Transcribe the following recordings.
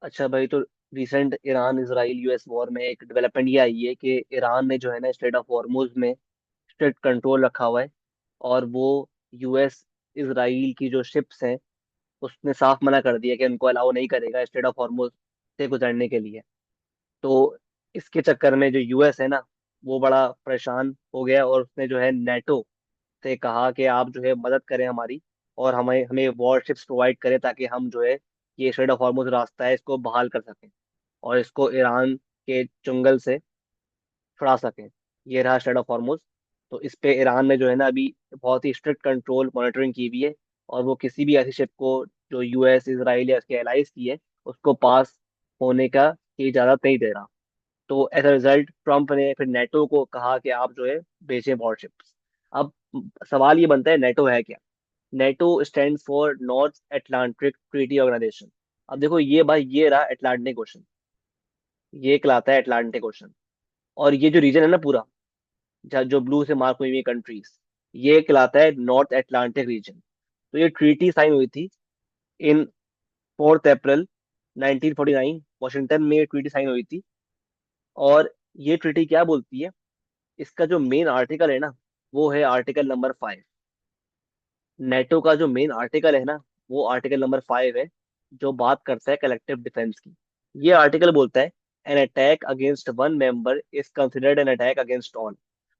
अच्छा भाई, तो recent Iran Israel US war में एक डेवलपमेंट ये आई है कि ईरान ने जो है ना स्ट्रेट ऑफ हॉर्मुज में स्ट्रिक्ट कंट्रोल रखा हुआ है। और वो यूएस इसराइल की जो शिप्स हैं उसने साफ मना कर दिया कि उनको अलाउ नहीं करेगा स्ट्रेट ऑफ हॉर्मुज से गुजरने के लिए। तो इसके चक्कर में जो यूएस है ना वो बड़ा परेशान हो गया, और उसने जो है नेटो से कहा कि आप जो है मदद करें हमारी, और हमें हमें वॉरशिप्स प्रोवाइड करें ताकि हम जो है ये स्ट्रेट ऑफ हॉर्मुज रास्ता है इसको बहाल कर सकें और इसको ईरान के चुंगल से छुड़ा सकें। ये रहा स्ट्रेट ऑफ हॉर्मुज। तो इस पे ईरान ने जो है ना अभी बहुत ही स्ट्रिक्ट कंट्रोल मॉनिटरिंग की हुई है, और वो किसी भी ऐसी शिप को जो यूएस इसराइल या इसके एलाइज की है उसको पास होने का की इजाजत नहीं दे रहा। तो एज अ रिजल्ट ट्रम्प ने फिर नेटो को कहा कि आप जो है भेजें वॉरशिप्स। अब सवाल ये बनता है, नेटो है क्या? NATO stand for North Atlantic Treaty Organization. अब देखो ये भाई, ये रहा अटलांटिक ओशन, ये कहलाता है अटलांटिक ओशन। और ये जो रीजन है ना पूरा, जो ब्लू से मार्क हुई हुई कंट्रीज, ये कहलाता है नॉर्थ अटलांटिक रीजन। तो ये ट्रीटी साइन हुई थी इन 4 अप्रैल 1949, वॉशिंगटन में ये ट्रीटी साइन हुई थी। और ये ट्रीटी क्या बोलती है? इसका जो मेन आर्टिकल है ना वो है आर्टिकल नंबर 5। नेटो का जो मेन आर्टिकल है ना वो आर्टिकल नंबर 5 है, जो बात करता है कलेक्टिव डिफेंस की। ये आर्टिकल बोलता है an attack against one member is considered an attack against all.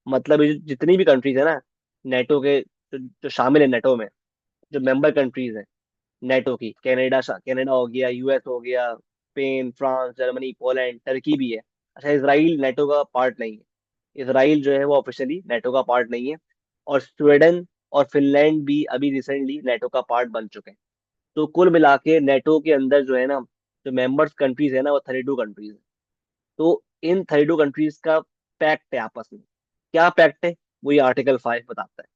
मतलब ये जितनी भी कंट्रीज है ना नेटो के, जो शामिल है नेटो में, जो मेंबर कंट्रीज हैं नेटो की, कनाडा हो गया, यूएस हो गया, Spain, France, Germany, Poland, Turkey भी है। अच्छा, इसराइल नेटो का पार्ट नहीं है। इसराइल जो है वो ऑफिशियली नेटो का पार्ट नहीं है। और स्वीडन और फिनलैंड भी अभी रिसेंटली नेटो का पार्ट बन चुके हैं। तो कुल मिला के नेटो के अंदर जो है ना, जो मेंबर्स कंट्रीज है ना वो 32 कंट्रीज है। तो इन 32 कंट्रीज का पैक्ट है आपस में। क्या पैक्ट है? वो ये आर्टिकल 5 बताता है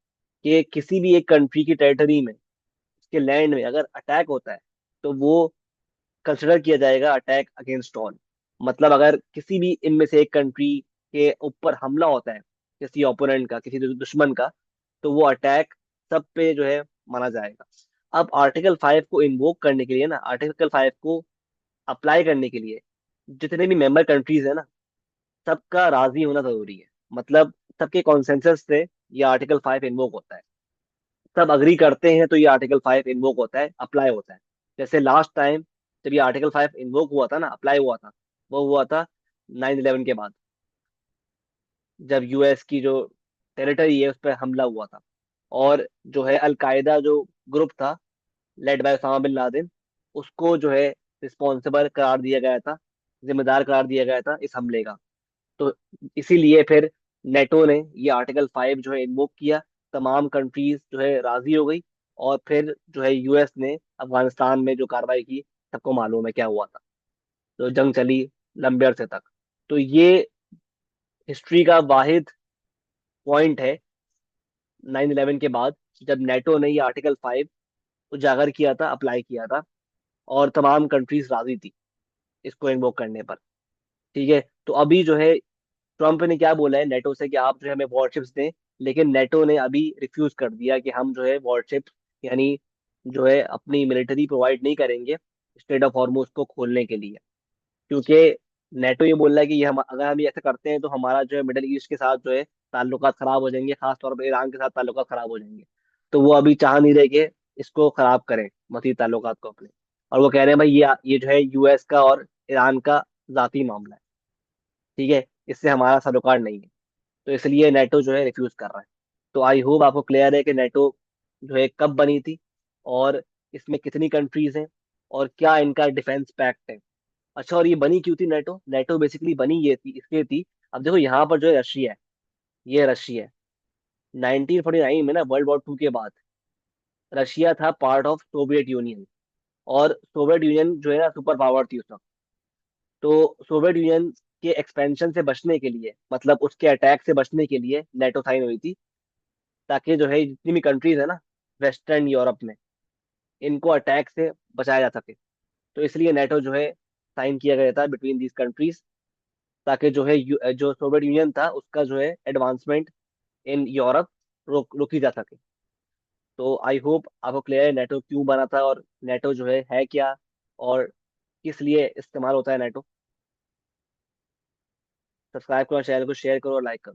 कि किसी भी एक कंट्री की टेरिटरी में, उसके लैंड में अगर अटैक होता है तो वो कंसिडर किया जाएगा अटैक अगेंस्ट ऑल। मतलब अगर किसी भी इनमें से एक कंट्री के ऊपर हमला होता है, किसी ओपोनेंट का, किसी दुश्मन का, तो वो अटैक सब पे जो है माना जाएगा। अब आर्टिकल 5 को इन्वोक करने के लिए ना, आर्टिकल 5 को अप्लाई करने के लिए जितने भी मेंबर कंट्रीज है ना सबका राजी होना जरूरी है। मतलब सबके कॉन्सेंसस से ये आर्टिकल 5 इन्वोक होता है। सब अग्री करते हैं तो ये आर्टिकल 5 इन्वोक होता है, अप्लाई होता है। जैसे लास्ट टाइम जब ये आर्टिकल 5 इन्वोक हुआ था ना, अप्लाई हुआ था, वो हुआ था 9/11 के बाद, जब यूएस की जो टेरिटरी है उस पर हमला हुआ था। और जो है अलकायदा जो ग्रुप था led by Osama bin Laden, उसको जो है रिस्पॉन्सिबल करार दिया गया था, जिम्मेदार करार दिया गया था इस हमले का। तो इसीलिए फिर नेटो ने ये आर्टिकल 5 जो है इन्वोक किया। तमाम कंट्रीज जो है राजी हो गई। और फिर जो है यूएस ने अफगानिस्तान में जो कार्रवाई की, सबको मालूम है क्या हुआ था। तो जंग चली लंबे अरसे तक। तो ये हिस्ट्री का वाहिद पॉइंट है 9/11 के बाद, जब नेटो ने ये आर्टिकल 5 उजागर किया था, अप्लाई किया था, और तमाम कंट्रीज राजी थी इसको इन्वोक करने पर। ठीक है, तो अभी जो है ट्रम्प ने क्या बोला है नेटो से कि आप जो है हमें वॉरशिप्स दें। लेकिन नेटो ने अभी रिफ्यूज कर दिया कि हम जो है वॉरशिप्स, यानी जो है अपनी मिलिट्री प्रोवाइड नहीं करेंगे स्ट्रेट ऑफ हॉर्मुज को खोलने के लिए। क्योंकि नेटो ये बोल रहा है कि ये हम अगर हम ये ऐसा करते हैं तो हमारा जो है मिडल ईस्ट के साथ जो है ताल्लुकात खराब हो जाएंगे, खासतौर पर ईरान के साथ ताल्लुकात खराब हो जाएंगे। तो वो अभी चाह नहीं रहे कि इसको खराब करें मसीह ताल्लुकात को अपने। और वो कह रहे हैं भाई ये जो है यूएस का और ईरान का जाती मामला है। ठीक है, इससे हमारा सरोकार नहीं है। तो इसलिए नेटो जो है रिफ्यूज कर रहा है। तो आई होप आपको क्लियर है कि नेटो जो है कब बनी थी, और इसमें कितनी कंट्रीज हैं, और क्या इनका डिफेंस पैक्ट है। अच्छा, और ये बनी क्यों थी नेटो? नेटो बेसिकली बनी ये थी, इसलिए थी। अब देखो यहाँ पर जो है रशिया है, ये रशिया है। 1949 में ना, वर्ल्ड वॉर 2 के बाद रशिया था पार्ट ऑफ सोवियत यूनियन। और सोवियत यूनियन जो है ना सुपर पावर थी उस वक्त। तो सोवियत यूनियन के एक्सपेंशन से बचने के लिए, मतलब उसके अटैक से बचने के लिए नेटो साइन हुई थी, ताकि जो है जितनी भी कंट्रीज है ना वेस्टर्न यूरोप में, इनको अटैक से बचाया जा सके। तो इसलिए नेटो जो है साइन किया गया था बिटवीन दीज कंट्रीज, ताकि जो है जो सोवियत यूनियन था उसका जो है एडवांसमेंट इन यूरोप रोकी जा सके। तो आई होप आपको क्लियर है नेटो क्यों बना था, और नेटो जो है क्या, और किस लिए इस्तेमाल होता है नेटो। सब्सक्राइब करो, चैनल को शेयर करो और लाइक करो।